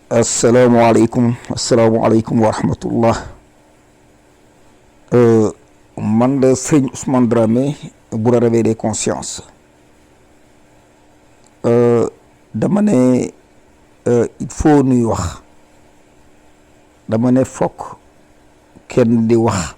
asalaamaaleykum wa rahmatullah. Man la sëñ Ousmane Dramé bu la réveil des consciences. dama ne il faut nuy wax, dama ne fokk kenn di wax,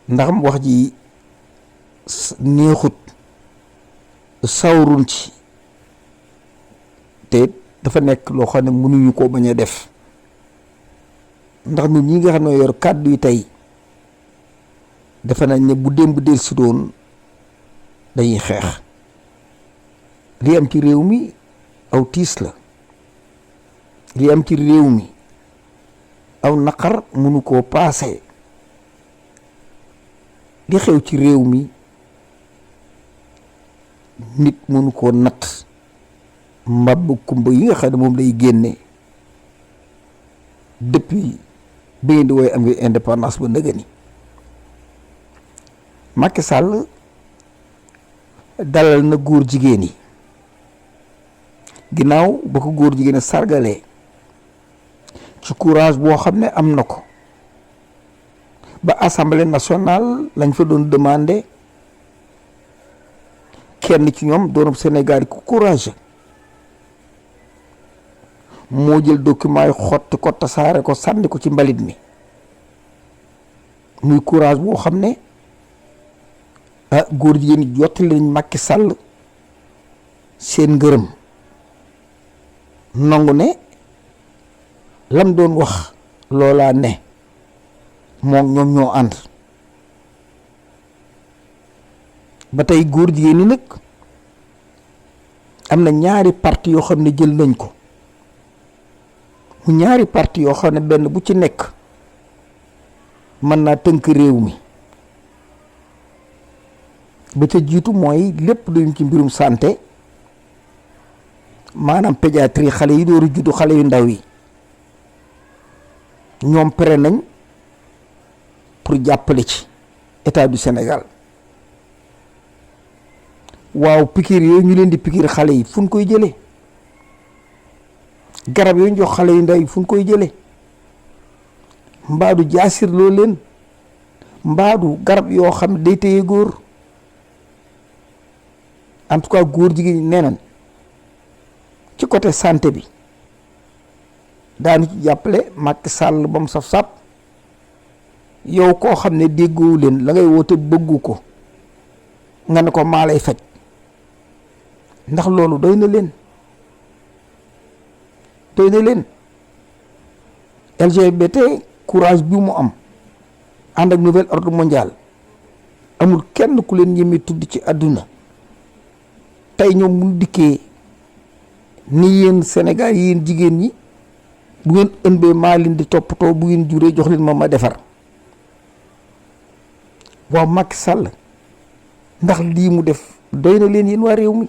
ndaxam wax ji neexut, sawrun ci te dafa nekk loo xam ne mënuñu koo bañ a def, ndax ñun ñi nga xam ne yor kàddu yi tey defe nañ ne bu démb del si doon dañuy xeex. li am ci réew mi aw tiis la, li am ci réew mi aw naqar mënu koo paase. li xew ci réew mi nit mënu koo natt. mbab kumba yi nga xam ne moom lay génne depuis bi ngeen di woy am indépendance ba ndëgë ni. Macky Sall dalal na góor jigéen yi ginnaaw ba ko góor jigéen sargalee ci courage boo xam ne am na ko ba assemblée nationale lañ fa doon demandé kenn ci ñoom doonub Sénégal ku courage moo jël document yi xotti ko tasaare ko sànni ko ci mbalit mi. muy courage boo xam ne góor jigéen ñi jottali nañ Macky Sall seen ngërëm, nangu ne lam doon wax loolaa ne moom ñoom ñoo ànd. ba tey góor jigéen ñi nag am na ñaari parti yoo xam ne jël nañ ko, mu ñaari parti yoo xam ne benn bu ci nekk mën naa tënk réew mi. ba ca jiitu mooy lépp luñ ci mbirum santé, maanaam pédiatrie, xale yi dooru juddu, xale yu ndaw yi ñoom pare nañ pour jàppale ci état du Sénégal. waaw pikiir yooyu ñu leen di pikiir xale yi fu ñu koy jëlee? garab yooyu ñu jox xale yu ndaw yi fu ñu koy jëlee? mbaadu jaasir loo leen? mbaadu garab yoo xam ne day téye góor? en tout cas góor jigéen ñi nee nañ ci côté santé bi daanu ci jàppale Macky Sall ba mu saf-saf. yow koo xam ne déggoo leen la ngay woote bëggu ko nga ne ko maa lay faj, ndax loolu doy na leen? doy na leen? LGBT courage bi mu am ànd ak nouvel ordre mondial amul kenn ku leen ñeme tudd ci àdduna. tey ñoom mu dikkee ni yéen Sénégal yéen jigéen ñi bu ngeen ëmbee maa leen di toppatoo, bu ngeen juree jox leen ma defar. waaw Macky Sall ndax lii mu def doy na leen yéen waa réew mi?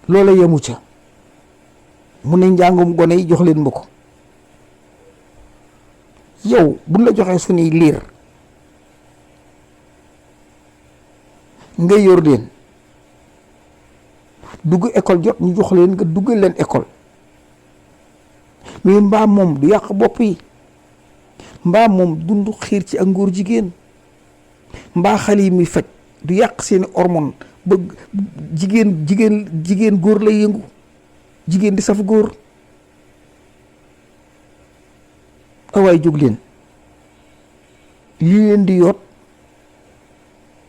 loola yemu ca, mu ne njàngum gone yi jox leen ma ko. yow buñ la joxee suñuy liir nga yor leen dugg école jot ñu jox leen nga duggal leen école, mais mbaa moom du yàq bopp yi? mbaa moom dund xiir ci ak ngóor jigéen? mbaa xale yi muy faj du yàq seeni hormone ba jigéen góor lay yëngu, jigéen di saf góor? awaay jóg leen, lii leen di yoot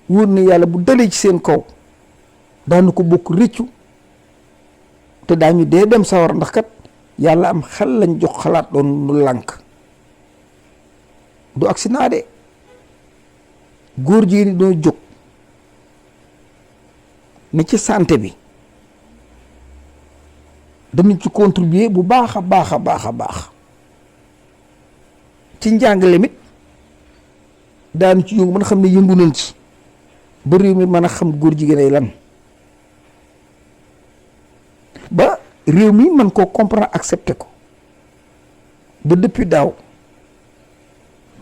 wóor na yàlla bu dalee ci seen kaw daanu ko bokk rëccu te daañu dee dem sawar, ndax kat yàlla am xel lañ jox xalaat doon nu lànk. du accident de, góor jigéen ñi doo jóg ne ci santé bi danañ ci contribuer bu baax a baax a baax a baax. ci njàngale mit daanu ci yëngu mën a xam ne yëngu nañ ci ba réew mi mën a xam góor jigéen ay lan, ba réew mi mën koo comprendre accepter ko. ba depuis daaw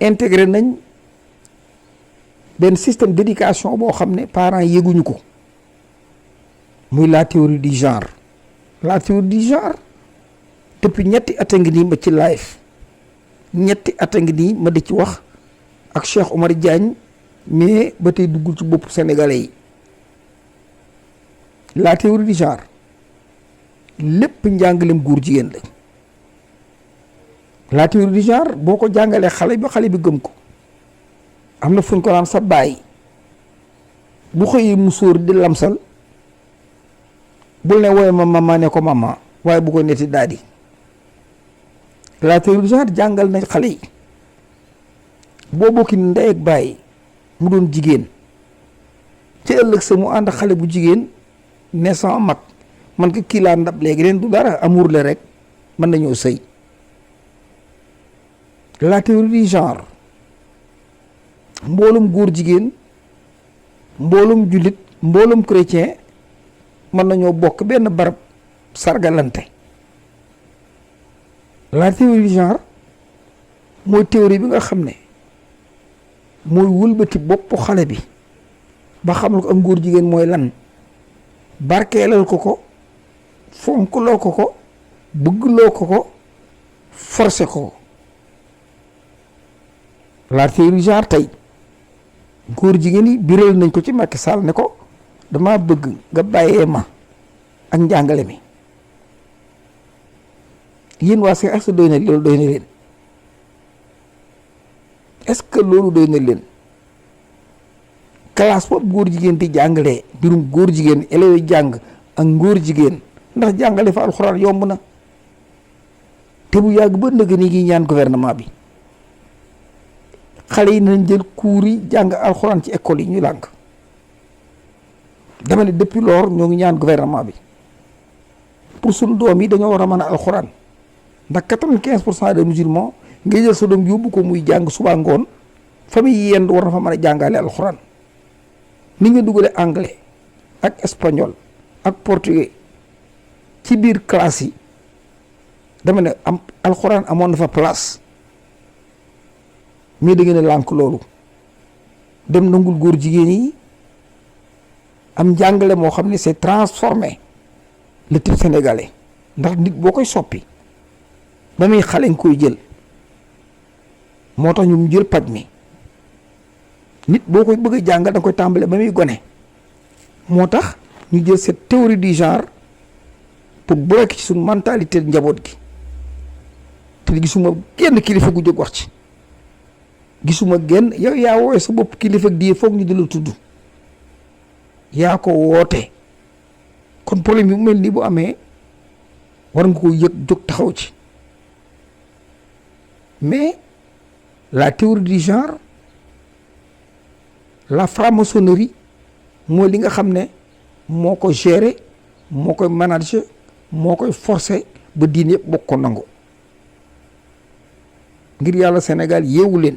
intégré nañ benn système d'éducation boo xam ne parents yëguñu ko, muy la théorie du genre. la théorie du genre depuis ñetti at a ngi nii ma ci live ñetti at a ngi nii ma di ci wax ak Cheikh Omar Diagne mais ba tey duggul ci bopp sénégalais yi. la théorie du genre lépp njàngalem góor jigéen la. la théorie du genre boo ko jàngalee xale bi gëm ko am na fu ñu ko naan sa baay bu xëyee mu sóor di lamsal bul ne wooye ma mama ne ko mama waaye bu ko netti daadi. la théorie du genre jàngal na xale yi boo bokki ndey ak baay mu doon jigéen ci ëllëg sa mu ànd xale bu jigéen ne sama mag man ko kii laa ndab léegi leen du dara amour la rek mën nañoo sëy. la théorie du genre mboolum góor jigéen mboolum jullit mboolum chrétien mën nañoo bokk benn barab sargalante. la théorie du genre mooy théorie bi nga xam ne mooy wëlbati boppu xale bi ba xamal ko am góor jigéen mooy lan barkeelal ko fonkloo ko bëggloo ko forcé ko. la théorie du genre tey góor jigéen yi biral nañ ko ci Macky Sall ne ko dama bëgg nga bàyyee ma ak njàngale mi. yéen waa Sénégal est-ce que doy na loolu doy na leen est-ce que loolu doy na leen classe boobu góor jigéen di jàngalee mbirum góor jigéen élèves yi jàng ak ngóor jigéen ndax jàngale fa alxuraan yomb na te bu yàgg ba nëgg ni ngi ñaan gouvernement bi xale yi nañ jël cours yi jàng alxuraan ci école yi ñu lànk dama ne depuis lors ñoo ngi ñaan gouvernement bi pour suñu doom yi dañoo war a mën a alxuraan ndax 95% des musulmans nga jël sa doom yóbbu ko muy jàng suba ngoon famille yenn war na fa mën a jàngale alxuraan ni nga dugale anglais ak espagnol ak portugais ci biir classe yi dama ne am alxuraan amoon na fa place mais da ngeen a lànk loolu dem nangul góor jigéen yi am njàngale moo xam ne c'est transformé le type sénégalais ndax nit boo koy soppi ba muy xale nga koy jël moo tax ñu jël paj mi nit boo koy bëgg a jàngal da koy tàmbale ba muy gone moo tax ñu jël cette théorie du genre pour bloquer ci suñu mentalité njaboot gi te gisuma genn kilifa gu jóg wax ci gisuma genn yow yaa woowe sa bopp kilifa di foog ñu di la tudd yaa ko woote kon problème bi mu mel nii bu amee war nga ko yëg jóg taxaw ci mais la théorie du genre la franc-maçonnerie mooy li nga xam ne moo ko gérer moo koy manager moo koy forcer ba diine yëpp bokk ko nangu ngir yàlla Sénégal yeewu leen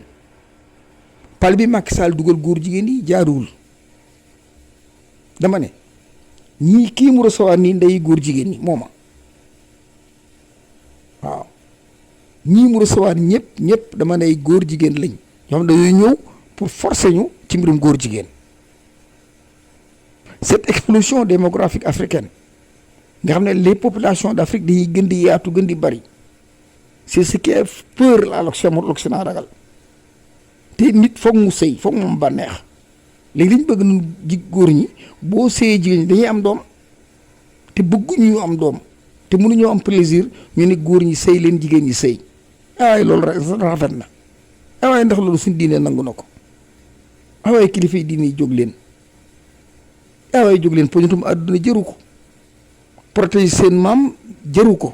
pal bi Macky Sall dugal góor jigéen yi jaaruwul dama ne ñii kii mu recevoir nii ndey góor jigéen ñi mooma waaw ñii mu recevoir ñëpp dama ne góor jigéen lañ ñoom dañuy ñëw pour forcer ñu ci mbirum góor jigéen cette explosion démographique africaine nga xam ne les populations d'Afrique dañuy gën di yaatu gën di bari c'est ce qui est peur la l'Occident ragal te nit foog mu sëy foog moom bànneex léegi li ñu bëgg nun góor ñi boo sëyee jigéen ñi dañuy am doom te bëgguñu ñu am doom te mënuñoo am plaisir ñu ne góor ñi sëy leen jigéen ñi sëy waaye loolu rafet na waaye ndax loolu suñ diine nangu na ko waaye kilifa yi diine yi jóg leen waaye jóg leen poñutum àdduna jëru ko protéger seen maam jëru ko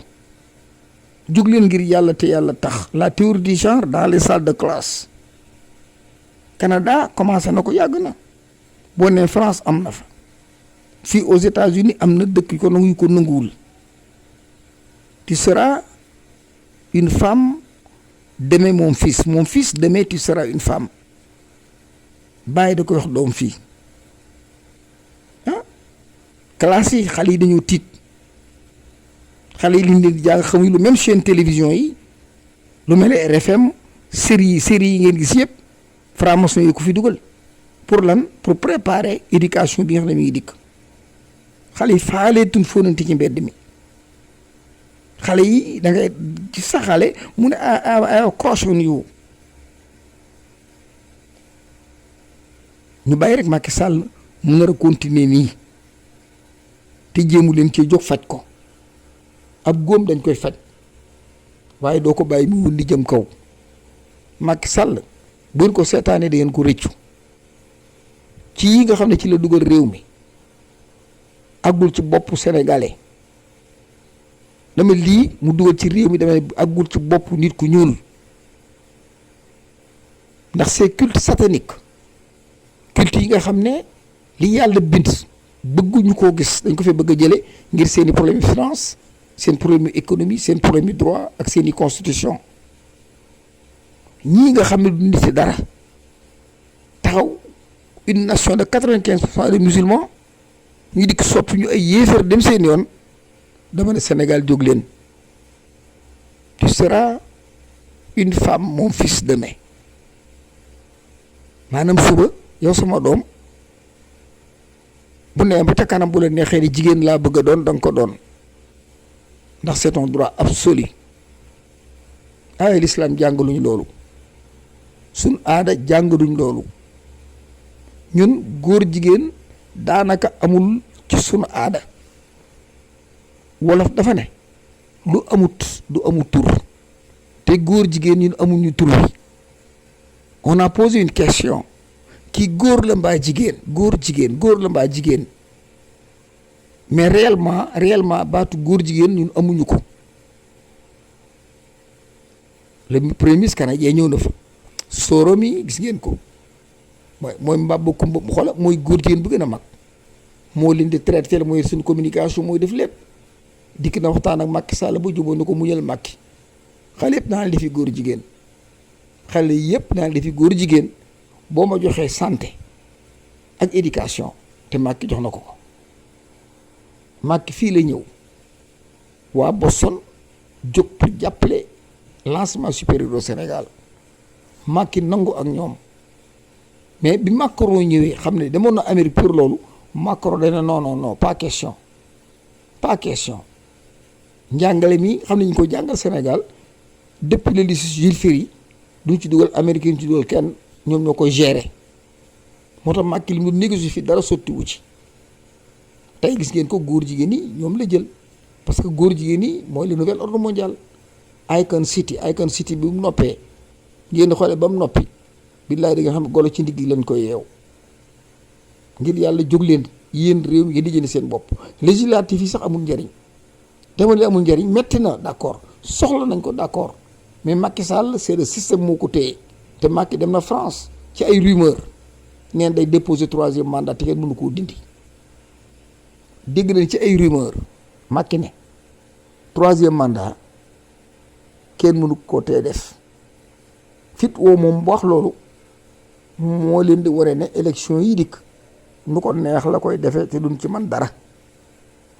jóg leen ngir yàlla te yàlla tax la théorie du genre dans les salles de classe Canada commencé na ko yàgg na boo nee France am na fa fii aux États-Unis am na dëkk ko nangu yu ko nanguwul tu seras une femme demain mon fils demain tu seras une femme bàyyi da koy wax doom fii ah classe yi xale yi dañoo tiit xale yi liñ leen di jàng xamuñ lu même chaîne télévision yi lu mel ne RFM série yi ngeen gis yëpp franc-maçon yi ko fi dugal pour lan pour préparer éducation bi nga xam ne mi ngi dikk xale yi faaleetuñ fóonante ci mbedd mi xale yi da ngay ci sa xale mu ne I caution you. ñu bàyyi rek Macky Sall mu nar a continuer nii te jéemu leen ci jóg faj ko ab góom dañ koy faj waaye doo ko bàyyi mu wundi jëm kaw. Macky Sall bu ngeen ko seetaanee da ngeen ko rëccu ci yi nga xam ne ci la dugal réew mi àggul ci boppu sénégalais dama lii mu dugal ci réew mi dama àggul ci boppu nit ku ñuul ndax c'est culte satanique culte yi nga xam ne li yàlla bind bëgguñu koo gis dañ ko fee bëgg a jële ngir seeni problème finance seen problème économie seen problème droit ak seeni constitution ñii nga xam ne du nit dara taxaw une nation de 95% de musulmans ñu dikk soppi ñu ay yéefar dem seen yoon dama ne Sénégal jóg leen tu seras une femme mon fils demain maanaam suba yow sama doom bu nee ba ca kanam bu la neexee ni jigéen laa bëgg a doon da nga ko doon ndax c'est un droit absolu ay l'islam jàngaluñ loolu suñ aada jàngaluñ loolu ñun góor jigéen daanaka amul ci sunu aada wolof dafa ne lu amut du amut tur te góor jigéen ñun amuñu tur bi on a posé une question kii góor la mbaa jigéen góor la mbaa jigéen mais réellement baatu góor jigéen ñun amuñu ko le premier ministre canadien ñëw na fa Soro mi gis ngeen ko mooy mbabba kumba xoola mooy góor jigéen bu gën a mag moo leen di traité mooy suñu communication mooy def lépp dikk na waxtaan ak Macky Sall ba jubóo na ko muñal Macky xale yëpp naa defi góor jigéen xale yëpp naa defi góor jigéen boo ma joxee santé ak éducation te Macky jox na ko ko Macky fii la ñëw waa Boston jóg pour jàppale l'enseignement supérieur au Sénégal Macky nangu ak ñoom mais bi Macron ñëwee xam ne demoon na Amérique pour loolu Macron dana non pas question njàngale mi xam ne ñu ko jàngal Sénégal depuis le lycée Jules Ferry duñ ci dugal Amérique duñ ci dugal kenn ñoom ñoo koy gérer moo tax Macky li mu négocié fi dara sottiwu ci tey gis ngeen ko góor jigéen yi ñoom la jël parce que góor jigéen yi mooy le nouvel ordre mondial Icon City bi mu noppee ngeen xoolee ba mu noppi billaay di nga xam ne golo ci ndigg lañ koy yeew ngir yàlla jóg leen yéen réew mi ngeen di jënd seen bopp législatif yi sax amul njariñ demal li amul njariñ metti na d'accord soxla nañ ko d'accord mais Macky Sall c'est le système moo ko téye te Macky dem na France ci ay rumeur neen day déposer 3e mandat te kenn mënu koo dindi dégg nañ ci ay rumeur Macky ne 3e mandat kenn mënu koo tee def fit woo moom wax loolu moo leen di waree ne élection yi dikk nu ko neex la koy defee te duñ ci man dara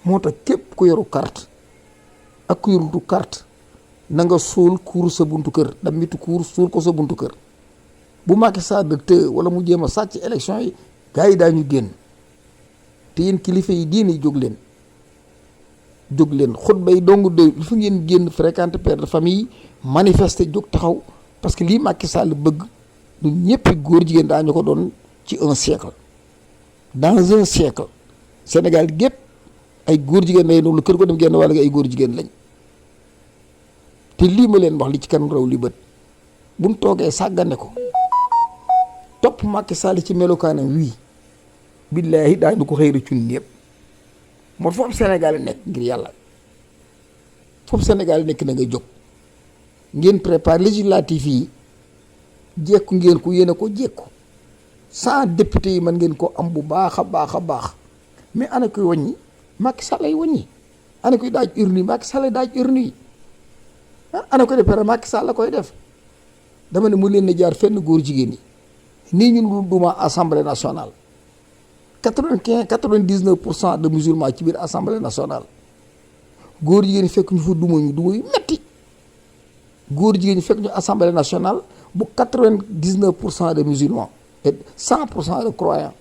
moo tax képp ku yoru carte ak ku yorutu carte na nga suul kuur sa buntu kër damitu kuur suul ko sa buntu kër bu Macky Sall de të wala mu jéem a sàcc élection yi gars yi daañu génn te yéen kilifa yi diine jóg leen xutba yi dong doy lu fa ngeen génn fréquenter père de famille manifester jóg taxaw parce que lii Macky Sall bëgg ñun ñëpp góor jigéen daañu ko doon ci un siècle dans un siècle Sénégal gépp ay góor jigéen lay doon lu kër ko dem génn walla ay góor jigéen lañ te lii ma leen wax li ci kanam raw li bët buñ toogee sàggane ko topp Macky Sall ci melokaanam wii billaahi daañu ko xëy rëccun ñëpp moo foofu Sénégal nekk ngir yàlla foofu Sénégal nekk na nga jóg ngeen prépare législative yi jekku ngeen ko yéene ko jekku 100 députés yi mën ngeen ko am bu baax a baax mais ana koy wàññi Macky Sall ay wàññi ana koy daaj urne yi Macky Sall daaj urne yi ana koy defare Macky Sall la koy def dama ne mu leen na jaar fenn góor jigéen yi nii ñun duma assemblée nationale 99% de musulmans ci biir assemblée nationale góor jigéen ñi fekk ñu fa duma yu metti góor jigéen ñi fekk ñu assemblée nationale bu 99% de musulmans et 100% de croyants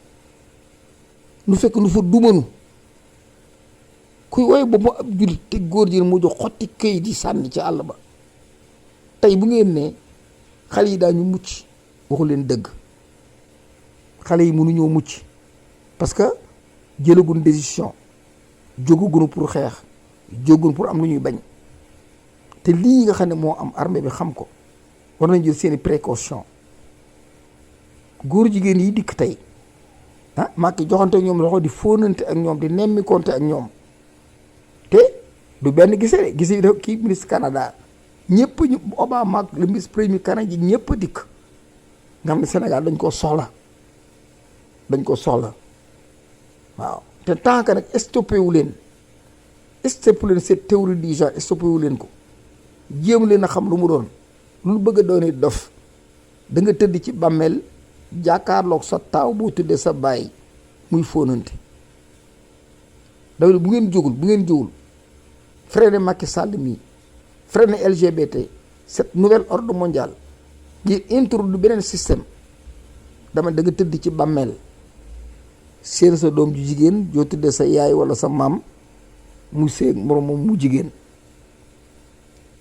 nu fekk nu fa dumanu kuy woy ba mu ab jullit te góor ji mu jox xotti këyit yi sànni ci àll ba. tey bu ngeen ne xale yi daañu mucc waxu leen dëgg. xale yi mënuñoo mucc parce que jëlagun décision jógagunu pour xeex jógagunu pour am lu ñuy bañ te lii nga xam ne moo am armée bi xam ko war nañ jël seeni précaution góor jigéen yi dikk tey Macky joxante ak ñoom loxo di fóonante ak ñoom di nemmi konte ak ñoom te du benn gisee de kii ministre Canada ñëpp ñu Obama ak le ministre premier canadien ñëpp a dikk nga xam ne Sénégal dañ koo soxla waaw te tant que nag stoppé wu leen cette théorie du genre stoppé wu leen ko jéem leen a xam lu mu doon lu bëgg a doon dof da nga tëdd ci bàmmeel jàkkaarloog sa taaw boo tuddee sa baay muy fóonante daw bu ngeen jógul freiné Macky Sall mii freiné LGBT cette nouvelle ordre mondial ngir introduire beneen système dama da nga tëdd ci bàmmeel seen sa doom ju jigéen joo tuddee sa yaay wala sa maam mu seeg moromam mu jigéen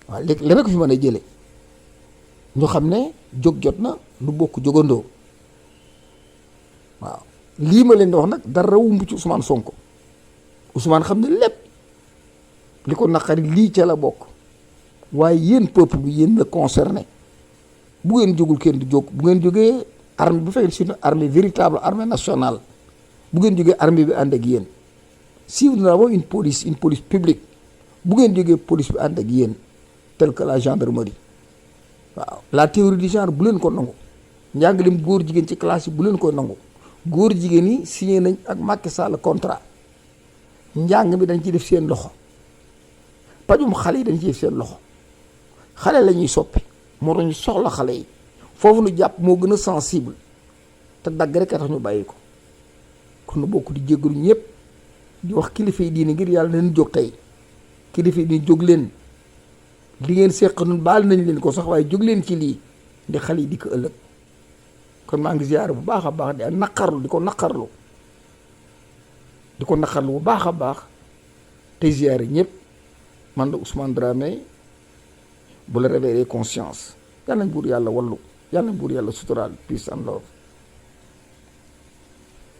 waaw léegi la ko fi mën a jële ñu xam ne jóg jot na lu bokk jógandoo waaw lii ma leen di wax nag dara wumbu ci Ousmane Sonko Ousmane xam ne lépp li ko naqari lii ca la bokk waaye yéen peuple bi yéen la concerné bu ngeen jógul kenn du jóg bu ngeen jógee armée bu fekkee c'est une armée véritable armée nationale bu ngeen jógee armée bi ànd ak yéen si nous avons une police publique bu ngeen jógee police bi ànd ak yéen tel que la gendarmerie waaw la théorie du genre bu leen ko nangu njàngalem góor jigéen ci classe yi bu leen ko nangu góor jigéen yi signé nañ ak Macky Sall contrat njàng mi dañ ciy def seen loxo pajum xale yi dañ ciy def seen loxo xale la ñuy soppi moo tax ñu soxla xale yi foofu nu jàpp moo gën a sensible te dagg rek a tax ñu bàyyi ko kon nu bokk di jéggalu ñëpp di wax kilifa yi diine ngir yàlla nañu jóg tey kilifa yi diine jóg leen li ngeen seq nun baal nañ leen ko sax waaye jóg leen ci lii ndi xale yi di ko ëllëg kon maa ngi ziyaare bu baax a baax di naqarlu di ko naqarlu bu baax a baax te ziyaare ñëpp man la Ousmane Dramé bu la réveiller conscience yàlla nañ buur yàlla wallu yàlla nañ buur yàlla suturaal peace and love